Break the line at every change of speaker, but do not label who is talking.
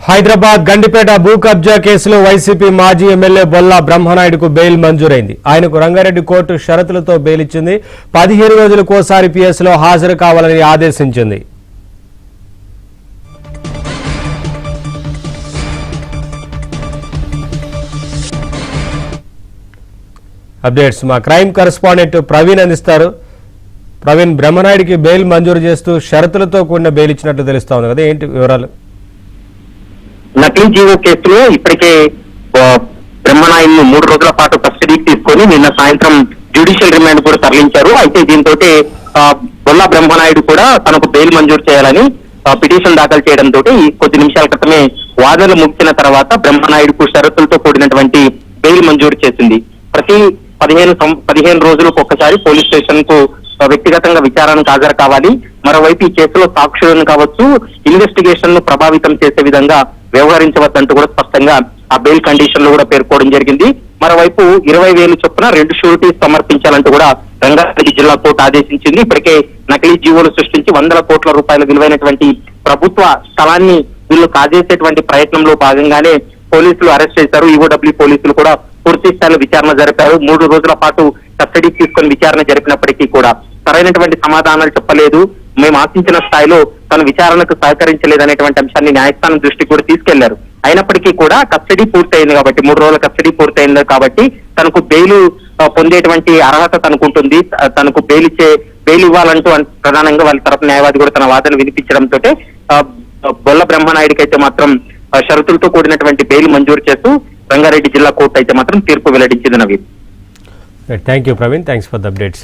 హైదరాబాద్ గండిపేట భూ కబ్జా కేసులో వైసీపీ మాజీ ఎమ్మెల్యే బొల్లా బ్రహ్మనాయుడుకు బెయిల్ మంజూరైంది. ఆయనకు రంగారెడ్డి కోర్టు షరతులతో బెయిల్ ఇచ్చింది. 15 రోజులకోసారి పిఎస్లో హాజరు కావాలని ఆదేశించింది. అప్డేట్స్ మా క్రైమ్ కరెస్పాండెంట్ ప్రవీణ్ అందిస్తారు. ప్రవీణ్, బ్రహ్మనాయుడికి బెయిల్ మంజూరు చేస్తూ షరతులతో కూడిన బెయిల్ ఇచ్చినట్లు తెలుస్తా ఉంది కదా, ఏంటి వివరాలు?
నకిలీ జీవో కేసులో ఇప్పటికే బ్రహ్మనాయుడిని 3 రోజుల పాటు కస్టడీకి తీసుకొని నిన్న సాయంత్రం జ్యుడిషియల్ రిమాండ్ కూడా తరలించారు. అయితే దీంతో బొల్లా బ్రహ్మనాయుడు కూడా తనకు బెయిల్ మంజూరు చేయాలని పిటిషన్ దాఖలు చేయడంతో కొద్ది నిమిషాల క్రితమే వాదనలు ముగిసిన తర్వాత బ్రహ్మనాయుడుకు షరతులతో కూడినటువంటి బెయిల్ మంజూరు చేసింది. ప్రతి 15 రోజులకు ఒక్కసారి పోలీస్ స్టేషన్ కు వ్యక్తిగతంగా విచారణకు హాజరు కావాలి. మరోవైపు ఈ కేసులో సాక్షులను కావచ్చు, ఇన్వెస్టిగేషన్ ను ప్రభావితం చేసే విధంగా వ్యవహరించవద్దంటూ కూడా స్పష్టంగా ఆ బెయిల్ కండిషన్ లో కూడా పేర్కోవడం జరిగింది. మరోవైపు 20,000 చొప్పున 2 షూరిటీస్ సమర్పించాలంటూ కూడా రంగారెడ్డి జిల్లా కోర్టు ఆదేశించింది. ఇప్పటికే నకిలీ జీవోలు సృష్టించి 100 కోట్ల రూపాయల విలువైనటువంటి ప్రభుత్వ స్థలాన్ని వీళ్ళు కాజేసేటువంటి ప్రయత్నంలో భాగంగానే పోలీసులు అరెస్ట్ చేశారు. ఈఓడబ్ల్యూ పోలీసులు కూడా పూర్తి స్థాయిలో విచారణ జరిపారు. 3 రోజుల పాటు కస్టడీ తీసుకొని విచారణ జరిపినప్పటికీ కూడా సరైనటువంటి సమాధానాలు చెప్పలేదు, మేము ఆశించిన స్థాయిలో తను విచారణకు సహకరించలేదనేటువంటి అంశాన్ని న్యాయస్థానం దృష్టికి కూడా తీసుకెళ్లారు. అయినప్పటికీ కూడా కస్టడీ పూర్తయింది కాబట్టి 3 రోజుల కస్టడీ పూర్తయింది కాబట్టి తనకు బెయిల్ పొందేటువంటి అర్హత తనకుంటుంది. తనకు బెయిల్ ఇవ్వాలంటూ ప్రధానంగా వాళ్ళ తరపు న్యాయవాది కూడా తన వాదన వినిపించడంతో బొల్ల బ్రహ్మనాయుడికి అయితే మాత్రం షరతులతో కూడినటువంటి బెయిల్ మంజూరు చేస్తూ రంగారెడ్డి జిల్లా కోర్టు అయితే మాత్రం తీర్పు వెల్లడించింది. Naveen,
thank you Praveen, thanks for the updates.